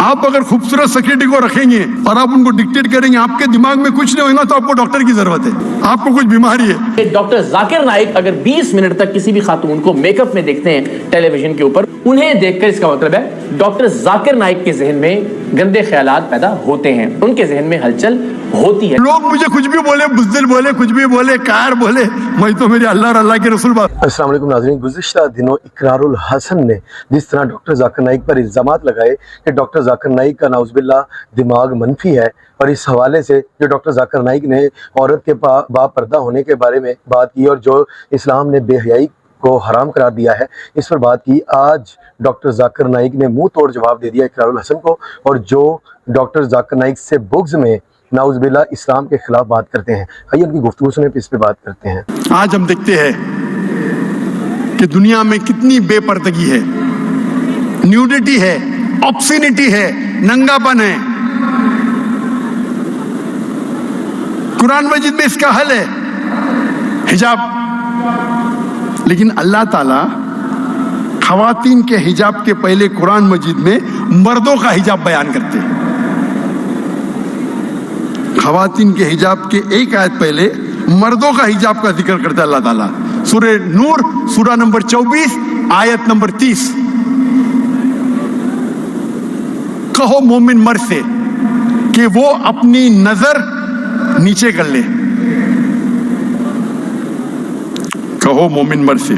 آپ اگر خوبصورت سیکرٹری کو رکھیں گے اور آپ ان کو ڈکٹیٹ کریں گے, آپ کے دماغ میں کچھ نہیں ہوگا, تو آپ کو ڈاکٹر کی ضرورت ہے, آپ کو کچھ بیماری ہے. ڈاکٹر ذاکر نائک اگر 20 منٹ تک کسی بھی خاتون کو میک اپ میں دیکھتے ہیں ٹیلی ویژن کے اوپر, انہیں دیکھ کر اس کا مطلب ہے ڈاکٹر ذاکر نائک کے ذہن میں گندے خیالات پیدا ہوتے ہیں, ان کے ذہن میں ہلچل ہوتی ہے. لوگ مجھے کچھ بھی بولے, بزدل بولے, کچھ بھی بولے, کائر بولے, میں تو میرے اللہ اور اللہ کے رسول بات. السلام علیکم ناظرین. گزشتہ دنوں اقرار الحسن نے جس طرح ڈاکٹر ذاکر نائک پر الزامات لگائے کہ ڈاکٹر ذاکر نائک کا نعوذ باللہ دماغ منفی ہے, اور اس حوالے سے جو ڈاکٹر ذاکر نائک نے عورت کے با پردہ ہونے کے بارے میں بات کی اور جو اسلام نے بے حیائی کو حرام قرار دیا ہے, اس پر بات کی. آج ڈاکٹر ذاکر نائک نے منہ توڑ جواب دے دیا اقرار الحسن کو, اور جو ڈاکٹر ذاکر نائک سے بغض میں نعوذ باللہ اسلام کے خلاف بات کرتے ہیں, آئیے ان کی گفتگو سنیں پھر اس پہ بات کرتے ہیں. آج ہم دیکھتے ہیں کہ دنیا میں کتنی بے پردگی ہے, نیوڈیٹی ہے, آبسینیٹی ہے, ننگا پن ہے. قرآن مجید میں اس کا حل ہے حجاب, لیکن اللہ تعالیٰ خواتین کے حجاب کے پہلے قرآن مجید میں مردوں کا حجاب بیان کرتے ہیں. خواتین کے حجاب کے ایک آیت پہلے مردوں کا حجاب کا ذکر کرتا ہے اللہ تعالیٰ. سورہ نور سورہ نمبر 24 آیت نمبر 30. کہو مومن مرد سے کہ وہ اپنی نظر نیچے کر لے. کہو مومن مرد سے,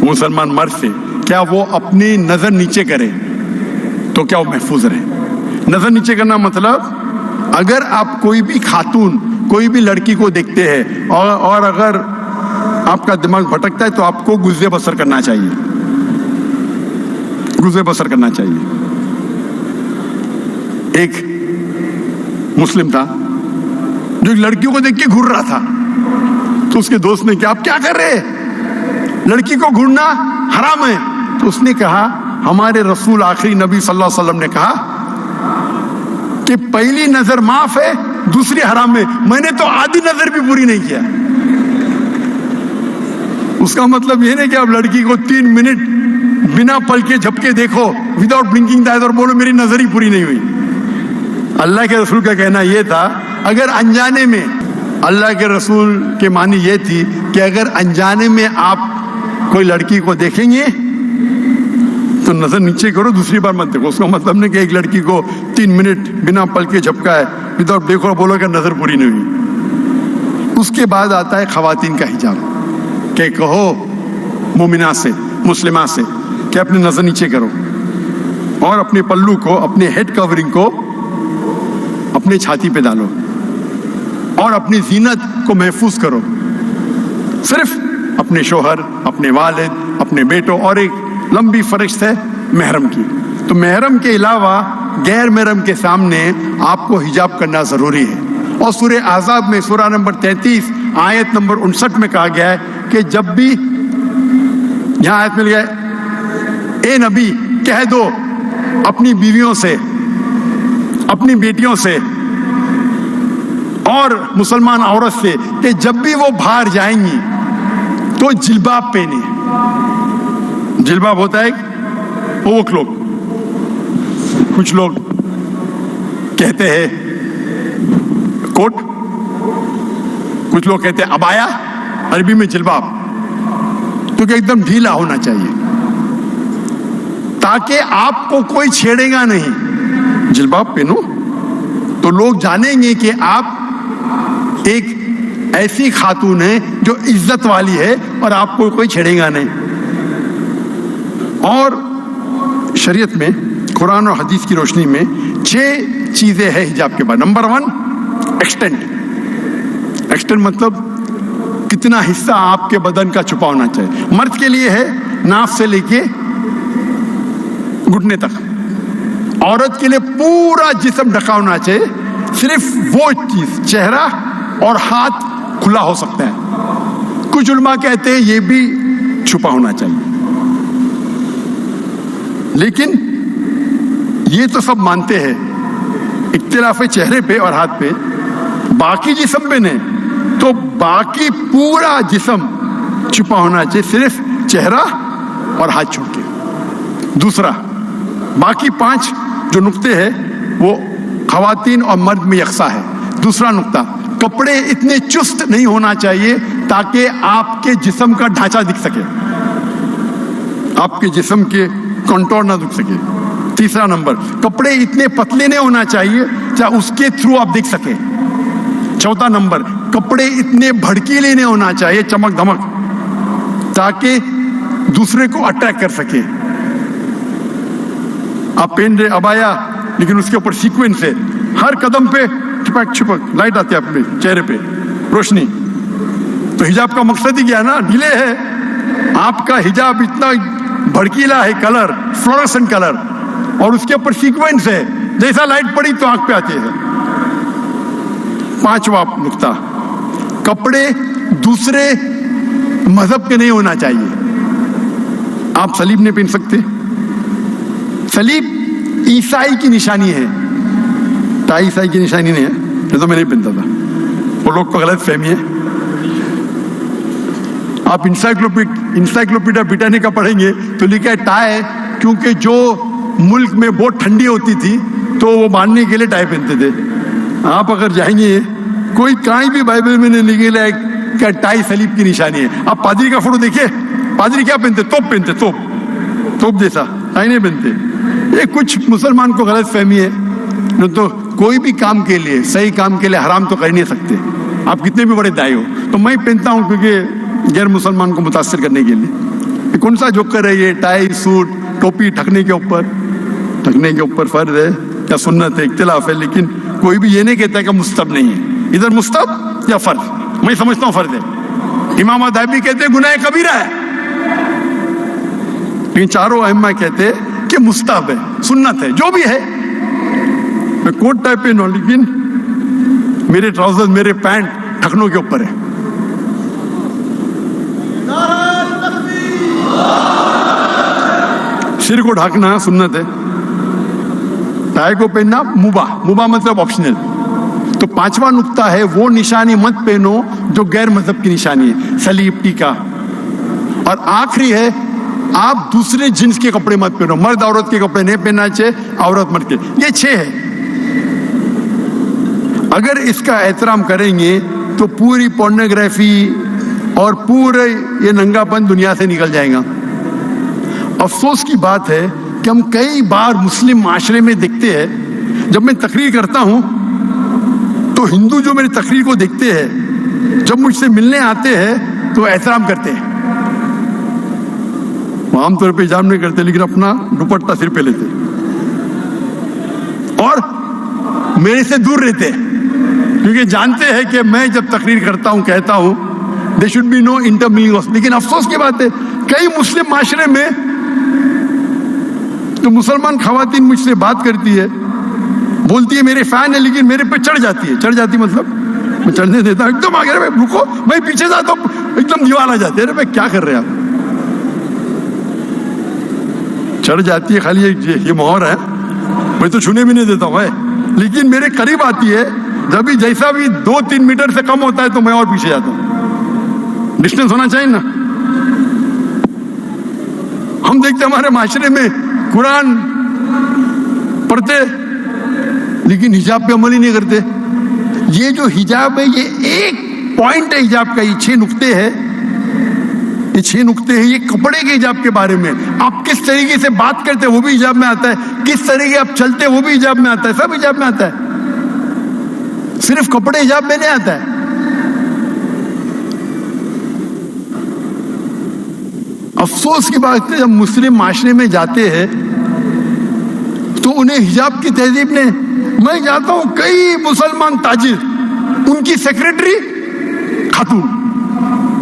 مسلمان مرد سے, کیا وہ اپنی نظر نیچے کرے تو کیا وہ محفوظ رہے. نظر نیچے کرنا مطلب اگر آپ کوئی بھی خاتون, کوئی بھی لڑکی کو دیکھتے ہیں اور اگر آپ کا دماغ بھٹکتا ہے تو آپ کو گزر بسر کرنا چاہیے, گزر بسر کرنا چاہیے. ایک مسلم تھا جو لڑکیوں کو دیکھ کے گھور رہا تھا, تو اس کے دوست نے کہا آپ کیا کر رہے ہیں, لڑکی کو گھورنا حرام ہے. تو اس نے کہا ہمارے رسول آخری نبی صلی اللہ علیہ وسلم نے کہا کہ پہلی نظر معاف ہے, دوسری حرام ہے. میں نے تو آدھی نظر بھی پوری نہیں کیا. اس کا مطلب یہ نہیں کہ آپ لڑکی کو 3 منٹ بنا پل کے جھپکے دیکھو وداؤٹ بلنکنگ دا آئی اور بولو میری نظر ہی پوری نہیں ہوئی. اللہ کے رسول کا کہنا یہ تھا اگر انجانے میں, اللہ کے رسول کے معنی یہ تھی کہ اگر انجانے میں آپ کوئی لڑکی کو دیکھیں گے تو نظر نیچے کرو, دوسری بار مت دیکھو. اس کا مطلب نہیں کہ ایک لڑکی کو 3 منٹ بنا پل کے جھپکا ہے وداؤٹ دیکھو بولو کہ نظر پوری نہیں ہوئی. اس کے بعد آتا ہے خواتین کا حجاب, کہ کہو مومنہ سے, مسلمہ سے کہ اپنی نظر نیچے کرو اور اپنے پلو کو, اپنے ہیڈ کورنگ کو اپنے چھاتی پہ ڈالو اور اپنی زینت کو محفوظ کرو. صرف اپنے شوہر, اپنے والد, اپنے بیٹوں, اور ایک لمبی فہرست ہے محرم کی. تو محرم کے علاوہ غیر محرم کے سامنے آپ کو حجاب کرنا ضروری ہے. اور سورہ احزاب میں سورہ نمبر 33 آیت نمبر 59 میں کہا گیا ہے کہ جب بھی, یہاں آیت مل گیا اے نبی کہہ دو اپنی بیویوں سے, اپنی بیٹیوں سے اور مسلمان عورت سے کہ جب بھی وہ باہر جائیں گی تو جلباب پہنے. جلباب ہوتا ہے اوک لوگ, کچھ لوگ کہتے ہیں کوٹ, کچھ لوگ کہتے ہیں ابایا, عربی میں جلباب. تو کہ ایک دم ڈھیلا ہونا چاہیے تاکہ آپ کو کوئی چھیڑے گا نہیں. جلباب پہنو تو لوگ جانیں گے کہ آپ ایک ایسی خاتون ہے جو عزت والی ہے اور آپ کو کوئی چھیڑے گا نہیں. اور شریعت میں قرآن اور حدیث کی روشنی میں 6 چیزیں ہیں حجاب کے بعد. Number 1 extent. ایکسٹینٹ مطلب کتنا حصہ آپ کے بدن کا چھپا ہونا چاہیے. مرد کے لیے ہے ناف سے لے کے گھٹنے تک, عورت کے لیے پورا جسم ڈھکا ہونا چاہیے. صرف وہ چیز چہرہ اور ہاتھ کھلا ہو سکتا ہے. کچھ علماء کہتے ہیں یہ بھی چھپا ہونا چاہیے. لیکن یہ تو سب مانتے ہیں اختلاف چہرے پہ اور ہاتھ پہ, باقی جسم پہ نہیں. تو باقی پورا جسم چھپا ہونا چاہیے, صرف چہرہ اور ہاتھ چھوڑ کے. دوسرا, باقی 5 जो नुक्ते हैं वो खवातीन और मर्द में यकसा है। दूसरा नुक्ता, कपड़े इतने चुस्त नहीं होना चाहिए ताकि आपके जिस्म का ढांचा दिख सके, आपके जिस्म के कंटोर ना दिख सके। तीसरा नंबर, कपड़े इतने पतले नहीं होना चाहिए चाहे उसके थ्रू आप देख सके। चौथा नंबर, कपड़े इतने भड़कीले नहीं होना चाहिए, चमक धमक, ताकि दूसरे को अट्रैक्ट कर सके। आप पहन रहे अबाया लेकिन उसके ऊपर सीक्वेंस है, हर कदम पे छिपक छिपक लाइट आती है अपने चेहरे पे, रोशनी। तो हिजाब का मकसद ही क्या ना, ढीले है। आपका हिजाब इतना भड़कीला है, कलर फ्लोरोसेंट कलर, और उसके ऊपर सीक्वेंस है, जैसा लाइट पड़ी तो आंख पे आती है। पांचवा नुक्ता, कपड़े दूसरे मजहब के नहीं होना चाहिए। आप सलीब नहीं पहन सकते, सलीब ईसाई की निशानी है, टाई ईसाई की निशानी नहीं है, ये तो मैं नहीं पहनता था, वो लोग को गलत फहमी है। आप इंसाइक्लोपीडिया ब्रिटानिका पढ़ेंगे तो लिखा है टाई, क्योंकि जो मुल्क में बहुत ठंडी होती थी तो वो बांधने के लिए टाई पहनते थे। आप अगर जाएंगे, कोई कहीं भी बाइबल में नहीं लिखे है क्या टाई सलीब की निशानी है। आप पादरी का फोटो देखिए, पादरी क्या पहनते, तोप पहनते, तोप जैसा, टाई नहीं पहनते। ये कुछ मुसलमान को गलत फहमी है, तो कोई भी काम के लिए, सही काम के लिए हराम तो कर नहीं सकते, आप कितने भी बड़े दाई हो। तो मैं पहनता हूँ क्योंकि गैर मुसलमान को मुतासर करने के लिए। ये कौन सा जोकर है ये, टाई सूट टोपी ढकने के ऊपर फर्ज है या सुन्नत है, इख्तिलाफ है, लेकिन कोई भी ये नहीं कहता कि मुस्तहब नहीं है। इधर मुस्तहब या फर्ज, मैं समझता हूँ फर्ज है। इमाम दाबी कहते गुनाह कबीरा है, लेकिन चारों अइम्मा कहते कि मुस्तहब है, सुन्नत है, जो भी है। मैं कोट टाइप पे हूं, लेकिन मेरे ट्राउजर, मेरे पैंट ढकनों के ऊपर है। सिर को ढकना सुन्नत है, टाई को पहनना मुबा मतलब ऑप्शनल। तो पांचवा नुक्ता है, वो निशानी मत पहनो जो गैर मजहब की निशानी है, सलीब, टीका। और आखिरी है, आप दूसरे जिन्स के कपड़े मत पहनो, मर्द औरत के कपड़े नहीं पहनना चाहिए, औरत मर्द के। ये 6 है। अगर इसका एहतराम करेंगे तो पूरी पोर्नोग्राफी और पूरे ये नंगापन दुनिया से निकल जाएगा। अफसोस की बात है कि हम कई बार मुस्लिम माशरे में देखते हैं, जब मैं तकरीर करता हूं तो हिंदू जो मेरी तकरीर को देखते हैं, जब मुझसे मिलने आते हैं तो एहतराम करते हैं। वो आमतौर पे हिजाब नहीं करते, लेकिन अपना दुपट्टा सिर पे लेते और मेरे से दूर रहते हैं, क्योंकि जानते हैं कि मैं जब तकरीर करता हूं, कहता हूं, they should be no intermingling. लेकिन अफसोस की बात है, कई मुस्लिम माशरे में तो मुसलमान खवातीन मुझसे बात करती है, बोलती है मेरे फैन है, लेकिन मेरे पे चढ़ जाती मतलब मैं चढ़ने देता हूं, एकदम आगे, रुको, मैं पीछे जाता हूं, एकदम दीवार आ जाते हैं, क्या कर रहे हैं आप। चढ़ जाती है, खाली ये मोहर है, मैं तो छूने भी नहीं देता हूं, लेकिन मेरे करीब आती है, जब भी जैसा भी 2-3 मीटर से कम होता है तो मैं और पीछे जाता हूं। डिस्टेंस होना चाहिए ना। हम देखते हमारे माशरे में कुरान पढ़ते लेकिन हिजाब पे अमल ही नहीं करते। ये जो हिजाब है, ये एक पॉइंट है हिजाब का, ये 6 नुक्ते हैं, ये 6 नुक्ते हैं, ये कपड़े के हिजाब के बारे में। आप किस तरीके से बात करते हैं वो भी हिजाब में आता है, किस तरीके आप चलते हैं वो भी हिजाब में आता है, सब हिजाब में आता है, सिर्फ कपड़े हिजाब में नहीं आता है। अफसोस की बात है, जब मुस्लिम माशरे में जाते हैं तो उन्हें हिजाब की तहजीब ने, मैं जाता हूं कई मुसलमान ताजिर, उनकी सेक्रेटरी खातून,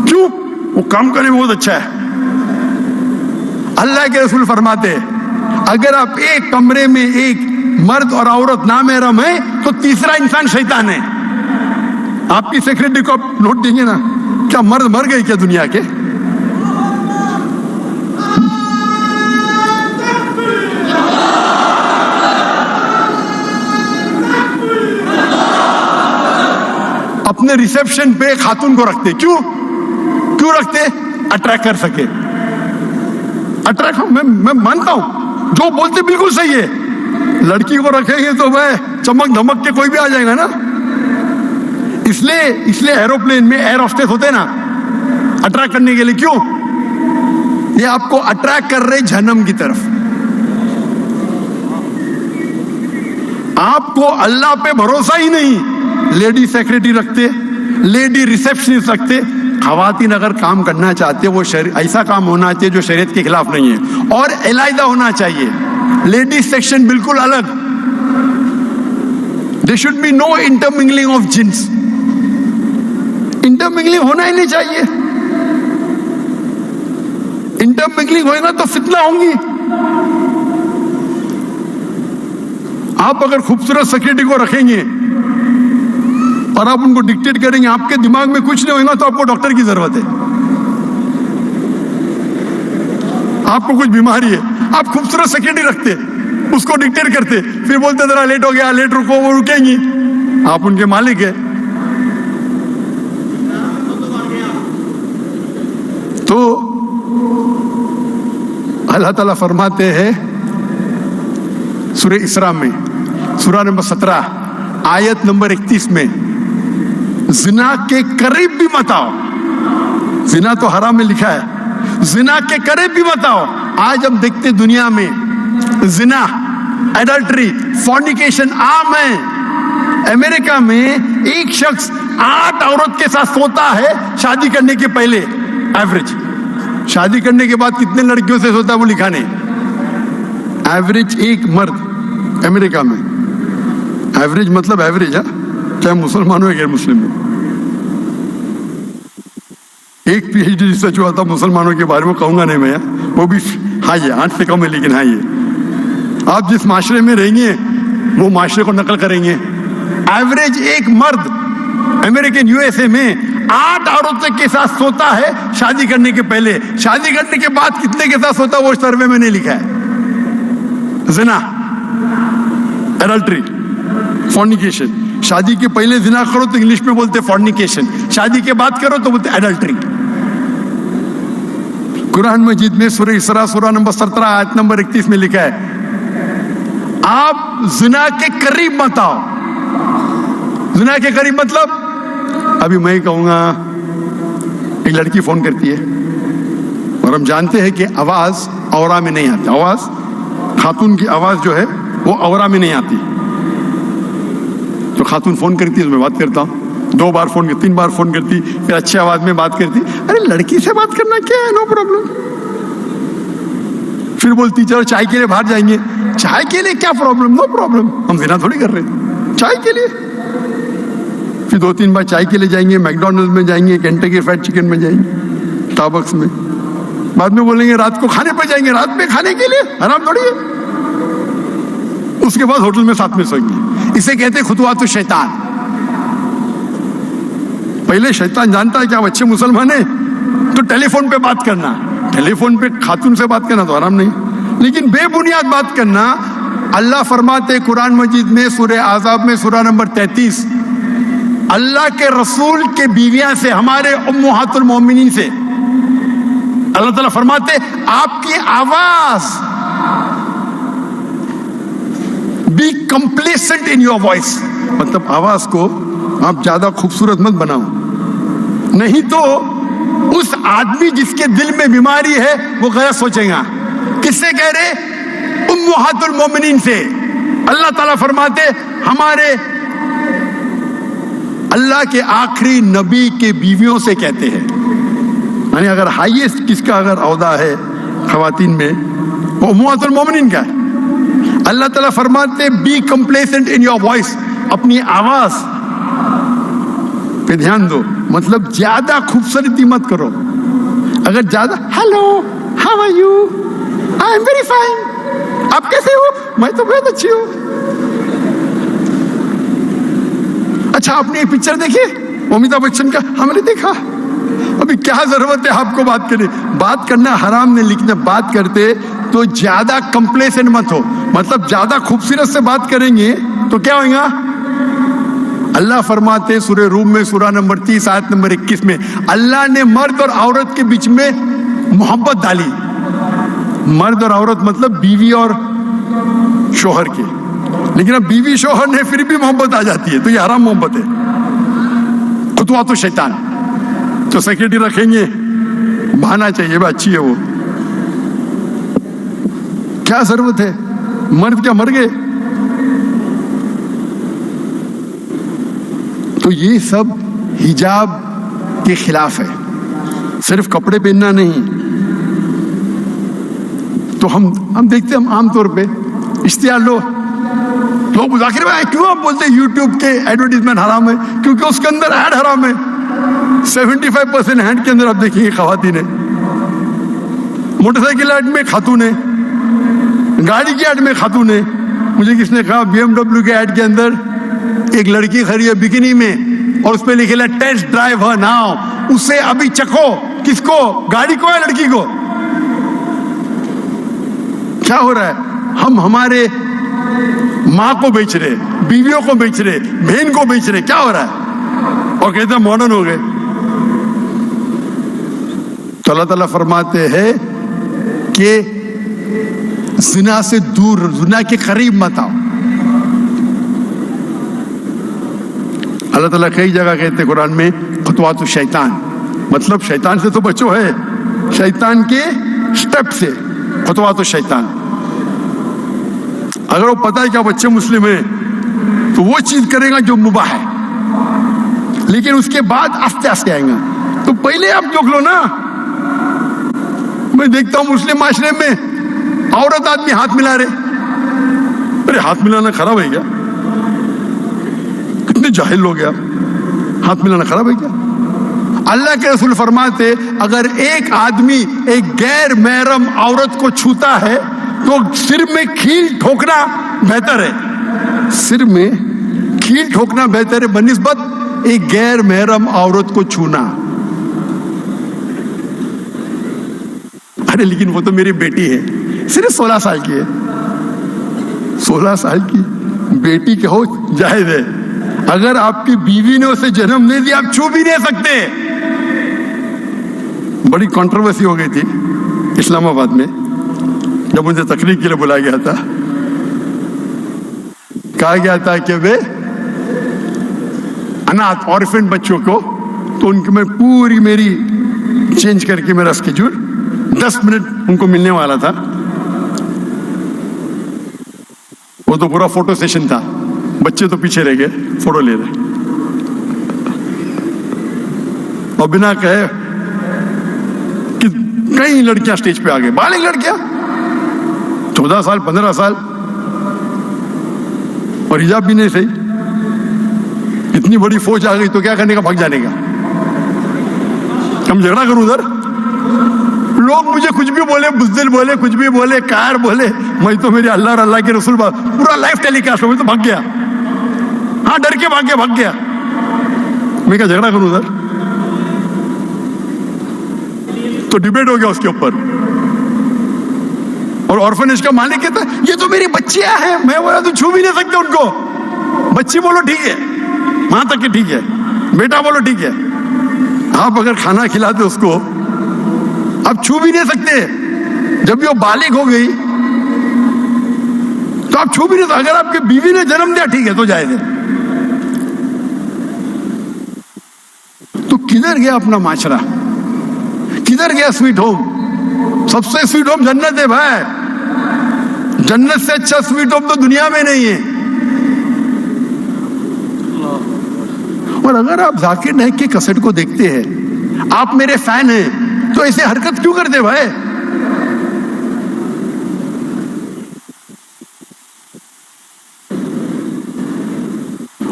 क्यों? वो काम करने में बहुत अच्छा है। अल्लाह के रसूल फरमाते हैं, अगर आप एक कमरे में एक मर्द और औरत नामहरम है तो तीसरा इंसान शैतान है। आपकी सेक्रेटरी को आप नोट देंगे ना, क्या मर्द मर गए क्या दुनिया के? अपने रिसेप्शन पे खातून को रखते, क्यों रखते? अट्रैक्ट कर सके। अट्रैक्ट, मैं मानता हूं जो बोलते बिल्कुल सही है, लड़की को रखेंगे तो भाई चमक धमक के कोई भी आ जाएगा ना। इसलिए एरोप्लेन में एयर होस्टेस होते हैं ना, अट्रैक्ट करने के लिए। क्यों? ये आपको अट्रैक्ट कर रहे जहन्नम की तरफ। आपको अल्लाह पे भरोसा ही नहीं, लेडी सेक्रेटरी रखते, लेडी रिसेप्शनिस्ट रखते। खवातीन अगर काम करना चाहते वो ऐसा काम होना चाहिए जो शरीयत के खिलाफ नहीं है, और अलग होना चाहिए। लेडीज सेक्शन बिल्कुल अलग। There should be no intermingling of जिन्स। इंटरमिंगलिंग होना ही नहीं चाहिए। इंटरमिंगलिंग होगा तो फितना होंगी। आप अगर खूबसूरत सेक्रेटरी को रखेंगे और आप उनको डिक्टेट करेंगे, आपके दिमाग में कुछ नहीं होगा, तो आपको डॉक्टर की जरूरत है। आपको कुछ बीमारी है, आप खूबसूरत सेक्रेटरी रखते, उसको डिक्टेट करते, फिर बोलते जरा लेट हो गया, लेट रुको, वो रुकेंगी। आप उनके मालिक है। तो अल्लाह ताला फरमाते हैं सूरह इसरा में, सूरह नंबर 17 आयत नंबर 31 में, जिना के करीब भी मत आओ। जिना तो हराम में लिखा है, जिना के करीब भी मत आओ। आज हम देखते दुनिया में जिना, एडल्ट्री, फॉर्निकेशन आम है। अमेरिका में एक शख्स 8 औरत के साथ सोता है शादी करने के पहले, एवरेज। शादी करने के बाद कितने लड़कियों से सोता है वो लिखा नहीं। एवरेज एक मर्द अमेरिका में, एवरेज मतलब एवरेज है, चाहे मुसलमान हो या गैर मुस्लिम हो। एक पीएचडी रिसर्च हुआ था मुसलमानों के बारे में, कहूंगा नहीं मैं, वो भी हाई है, 8 से कम है, लेकिन हाई है। आप जिस माशरे में रहेंगे वो माशरे को नकल करेंगे। एवरेज एक मर्द अमेरिकन यूएसए में 8 औरतों के साथ सोता है शादी करने के पहले। शादी करने के बाद कितने के साथ सोता है वो सर्वे में नहीं लिखा है। जिना, एडल्ट्री, फॉर्निकेशन। शादी के पहले जिना करो तो इंग्लिश में बोलते फॉर्निकेशन, शादी के बाद करो तो बोलते एडल्ट्री। कुरान मजीद में सूरह इसरा सूरह नंबर 17 आयत नंबर 31 में लिखा है, आप जिना के करीब मत आओ। जिना के करीब मतलब, अभी मैं कहूंगा एक लड़की फोन करती है और हम जानते हैं कि आवाज औरा में नहीं आती। आवाज, खातून की आवाज जो है वो औरा में नहीं आती। तो खातून फोन करती है तो मैं बात करता हूँ, 2 बार फोन करती, 3 बार फोन करती, फिर अच्छी आवाज में बात करती। अरे लड़की से बात करना क्या है, नो प्रॉब्लम। फिर बोलती चलो चाय के लिए बाहर जाएंगे। चाय के लिए क्या प्रॉब्लम, नो प्रॉब्लम, हम जिना थोड़ी कर रहे हैं, चाय के लिए। फिर 2-3 बार चाय के लिए जाएंगे, मैकडॉनल्ड्स में जाएंगे, केंटकी फ्राइड चिकन में जाएंगे, स्टारबक्स में। बाद में बोलेंगे रात को खाने पर जाएंगे, रात में खाने के लिए, आराम थोड़ी है। उसके बाद होटल में साथ में सोएंगे। इसे कहते खुतवात शैतान। पहले शैतान जानता है कि आप अच्छे मुसलमान हैं तो टेलीफोन पे बात करना, टेलीफोन पे खातून से बात करना तो आराम नहीं, लेकिन बेबुनियाद बात करना। अल्लाह फरमाते कुरान मजीद में सूरह आज़ाब में सूरह नंबर 33, अल्लाह के रसूल के बीवियां से, हमारे उम्महातुल मोमिनीन से अल्लाह ताला फरमाते आपकी आवाज, be complacent in your voice, मतलब आवाज को आप ज्यादा खूबसूरत मत बनाओ, नहीं तो उस आदमी जिसके दिल में बीमारी है वो गलत सोचेगा। किससे कह रहे? उम्महातुल मोमिनीन से। अल्लाह ताला फरमाते हमारे अल्लाह के आखिरी नबी के बीवियों से कहते हैं, यानी अगर हाईएस्ट किसका अगर औदा है खवातीन में वो उम्महातुल मोमिनीन का है। अल्लाह ताला फरमाते be complacent in your voice, अपनी आवाज पे ध्यान दो, मतलब ज्यादा खूबसूरती मत करो। अगर ज्यादा hello how are you, I am very fine, आप कैसे हो, मैं तो बहुत अच्छी हूं। अच्छा आपने एक पिक्चर देखी अमिताभ बच्चन का? हमने देखा। अभी क्या जरूरत है आपको बात करने? बात करना हराम नहीं, लिखना बात करते तो ज्यादा कंप्लेसेंट मत हो, मतलब ज्यादा खूबसूरत से बात करेंगे तो क्या होगा? अल्लाह फरमाते सूरह रूम में सूरह नंबर 30 आयत नंबर 21 में, अल्लाह ने मर्द और औरत के बीच में मोहब्बत डाली। मर्द और औरत मतलब बीवी और शोहर के, لیکن اب بیوی شوہر نے پھر بھی محبت آ جاتی ہے تو یہ حرام محبت ہے، خطوات الشیطان. تو سیکرٹری رکھیں گے، بہانا چاہیے بھائی اچھی ہے وہ، کیا ضرورت ہے؟ مرد کیا مر گئے؟ تو یہ سب حجاب کے خلاف ہے، صرف کپڑے پہننا نہیں. تو ہم دیکھتے ہیں، ہم عام طور پہ اشتہار لوگ ذاکر بھائی کیوں آپ بولتے ہیں یوٹیوب کے ایڈورٹیزمنٹ حرام ہے؟ کیونکہ اس کے اندر ایڈ حرام ہے. 75% ہینڈ کے اندر آپ دیکھیں گے خواتین ہیں، موٹر سائیکل ایڈ میں خاتون ہے، گاڑی کی ایڈ میں خاتون ہے. مجھے کس نے کہا BMW کے ایڈ کے اندر ایک لڑکی کھڑی ہے بکینی میں اور اس پہ لکھا ہے ٹیسٹ ڈرائیو ہر ناؤ، اسے ابھی چکھو. کس کو؟ گاڑی کو یا لڑکی کو؟ کیا ہو رہا ہے؟ ہم ہمارے ماں کو بیچ رہے، بیویوں کو بیچ رہے، بہن کو بیچ رہے. کیا ہو رہا ہے؟ اور کہتے ہیں ماڈرن ہو گئے. تو اللہ تعالیٰ فرماتے ہیں کہ زنا سے دور، زنا کے قریب مت آؤ. اللہ تعالیٰ کئی جگہ کہتے ہیں قرآن میں خطوات الشیطان، مطلب شیطان سے تو بچو ہے، شیطان کے سٹیپ سے. خطوات الشیطان، اگر وہ پتہ ہے کہ آپ اچھے مسلم ہیں تو وہ چیز کرے گا جو مباح ہے، لیکن اس کے بعد آستے آستے آئیں گا. تو پہلے آپ جوک لو نا. میں دیکھتا ہوں مسلم معاشرے میں عورت آدمی ہاتھ ملا رہے. ارے ہاتھ ملانا خراب ہے کیا؟ کتنے جاہل لوگ ہیں آپ، ہاتھ ملانا خراب ہے کیا؟ اللہ کے رسول فرماتے اگر ایک آدمی ایک غیر محرم عورت کو چھوتا ہے تو سر میں کھیل ٹھوکنا بہتر ہے. سر میں کھیل ٹھوکنا بہتر ہے بنسبت ایک غیر محرم عورت کو چھونا. ارے لیکن وہ تو میری بیٹی ہے، صرف 16 سال کی ہے. 16 سال کی بیٹی کے ہو جائز ہے. اگر آپ کی بیوی نے اسے جنم نہیں دیا آپ چھو بھی نہیں سکتے. بڑی کنٹروورسی ہو گئی تھی اسلام آباد میں جب مجھے تقریر کے لیے بلایا گیا تھا. کہا گیا تھا کہ وہ اناتھ اورفن بچوں کو، تو ان کے میں پوری میری چینج کر کے میرا اسکیڈول 10 منٹ ان کو ملنے والا تھا. وہ تو پورا فوٹو سیشن تھا، بچے تو پیچھے رہ گئے فوٹو لے رہے. اور بنا کہے کہ کئی لڑکیاں سٹیج پہ آ گئے، بالغ لڑکیاں 14 سال 15 سال، اور حجاب بھی نہیں صحیح. اتنی بڑی فوج آ گئی تو کیا کرنے کا؟ بھاگ جانے کا. ہم جھگڑا کروں ادھر، لوگ مجھے کچھ بھی بولے، بزدل بولے، کچھ بھی بولے، کار بولے، میں تو میرے اللہ اور اللہ کے رسول پورا لائف ٹیلی کاسٹ ہو، میں تو بھاگ گیا. ہاں ڈر کے بھاگ گیا. میں کیا جھگڑا کروں ادھر؟ تو ڈیبیٹ ہو گیا اس کے اوپر. اور آرفنیج کا مالک کہتا ہے یہ تو میری بچیاں ہیں. میں بولا تو چھو بھی نہیں سکتے ان کو. بچی بولو ٹھیک ہے، وہاں تک کہ ٹھیک ہے، بیٹا بولو ٹھیک ہے. آپ اگر کھانا کھلاتے اس کو آپ چھو بھی نہیں سکتے. جب یہ بالغ ہو گئی تو آپ چھو بھی نہیں سکتے. اگر آپ کی بیوی نے جنم دیا ٹھیک ہے تو جائز ہے. تو کدھر گیا اپنا معاشرہ؟ کدھر گیا سویٹ ہوم؟ سب سے سویٹ ہوم جنت ہے بھائی. جنت سے اچھا سویٹ ہوم تو دنیا میں نہیں ہے. اور اگر آپ ذاکر نائک کے کیسٹ کو دیکھتے ہیں، آپ میرے فین ہیں، تو ایسے حرکت کیوں کرتے بھائی؟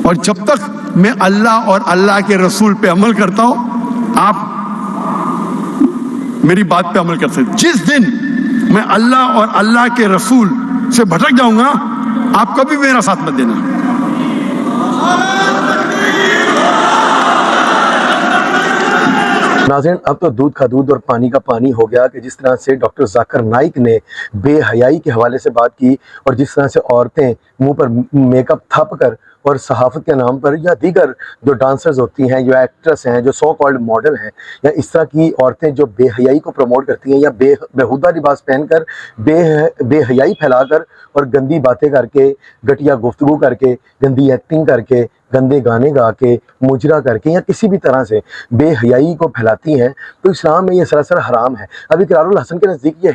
اور جب تک میں اللہ اور اللہ کے رسول پہ عمل کرتا ہوں آپ میری بات پہ عمل کر سکتے. جس دن میں اللہ اور اللہ کے رسول سے بھٹک جاؤں گا آپ کبھی میرا ساتھ مت دینا. ناظرین اب تو دودھ کا دودھ اور پانی کا پانی ہو گیا کہ جس طرح سے ڈاکٹر ذاکر نائک نے بے حیائی کے حوالے سے بات کی اور جس طرح سے عورتیں मुंह पर मेकअप थप कर और सहाफ़त के नाम पर या दीगर जो डांसर्स होती हैं, जो एक्ट्रेस हैं, जो सो कॉल्ड मॉडल हैं, या इस तरह की औरतें जो बेहयाई को प्रमोट करती हैं या बेहुदा लिबास पहनकर बेहयाई फैलाकर और गंदी बातें करके, घटिया गुफ्तगू करके, गंदी एक्टिंग करके, गंदे गाने गा के, मुजरा करके या किसी भी तरह से बेहयाई को फैलाती हैं, तो इस्लाम में ये सरासर हराम है। अब इकरारुल हसन के नज़दीक ये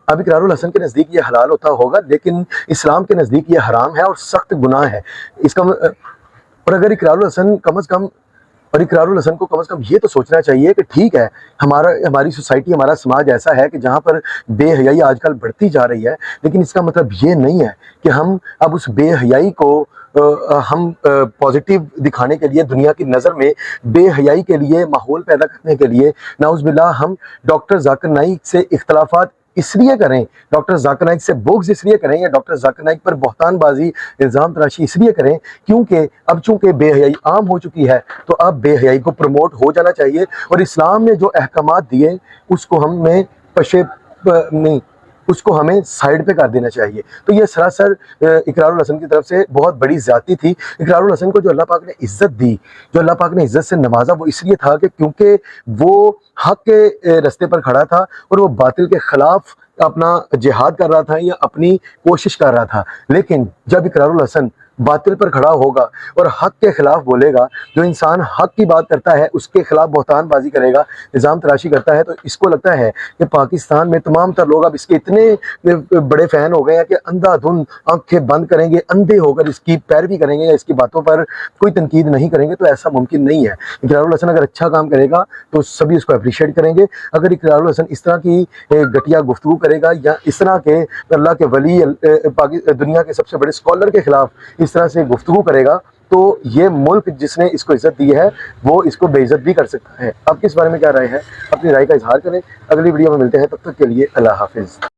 अब इकरारुल हसन के नज़दीक ये हलाल होता होगा, लेकिन इस्लाम के नज़दीक ये हराम है और सख्त गुनाह है इसका। और अगर इकरारुल हसन को कम से कम ये तो सोचना चाहिए कि ठीक है, हमारी सोसाइटी, हमारा समाज ऐसा है कि जहाँ पर बेहयाई आजकल बढ़ती जा रही है, लेकिन इसका मतलब ये नहीं है कि हम अब उस बेहयाई को हम पॉजिटिव दिखाने के लिए, दुनिया की नज़र में बेहयाई के लिए माहौल पैदा करने के लिए नाउज़ुबिल्लाह हम डॉक्टर जाकिर नाइक से इख्तलाफात इसलिए करें, डॉक्टर जाकिर नाइक से बुग़्ज़ इसलिए करें, या डॉक्टर जाकिर नाइक पर बहतानबाजी, इल्ज़ाम तराशी इसलिए करें क्योंकि अब चूँकि बेहयाई आम हो चुकी है, तो अब बेहयाई को प्रमोट हो जाना चाहिए और इस्लाम ने जो अहकामात दिए उसको उसको हमें साइड पे कर देना चाहिए। तो ये सरासर इकरारुल हसन की तरफ से बहुत बड़ी ज़्यादती थी। इकरारुल हसन को जो अल्लाह पाक ने इज़्ज़त दी, जो अल्लाह पाक ने इज़्ज़त से नवाजा, वो इसलिए था कि क्योंकि वो हक़ के रास्ते पर खड़ा था और वो बातिल के ख़िलाफ़ अपना जिहाद कर रहा था या अपनी कोशिश कर रहा था। लेकिन जब इकरारुल हसन बातिल पर खड़ा होगा और हक़ के ख़िलाफ़ बोलेगा, जो इंसान हक़ की बात करता है उसके ख़िलाफ़ बहतानबाजी करेगा, इल्ज़ाम तराशी करता है, तो इसको लगता है कि पाकिस्तान में तमाम तर लोग अब इसके इतने बड़े फ़ैन हो गए हैं कि अंधाधुंध आंखें बंद करेंगे, अंधे होकर इसकी पैरवी करेंगे या इसकी बातों पर कोई तनकीद नहीं करेंगे। तो ऐसा मुमकिन नहीं है। इकरारुल हसन अगर अच्छा काम करेगा तो सभी उसको अप्रिशिएट करेंगे। अगर इकरारुल हसन इस तरह की घटिया गुफ्तगू करेगा या इस तरह के अल्लाह के वली, दुनिया के सबसे बड़े स्कॉलर के ख़िलाफ़ इस तरह से गुफ्तगू करेगा, तो ये मुल्क जिसने इसको इज़्ज़त दी है वो इसको बेइज्जत भी कर सकता है। आपकी इस बारे में क्या राय है? अपनी राय का इजहार करें। अगली वीडियो में मिलते हैं, तब तक के लिए अल्लाह हाफिज़।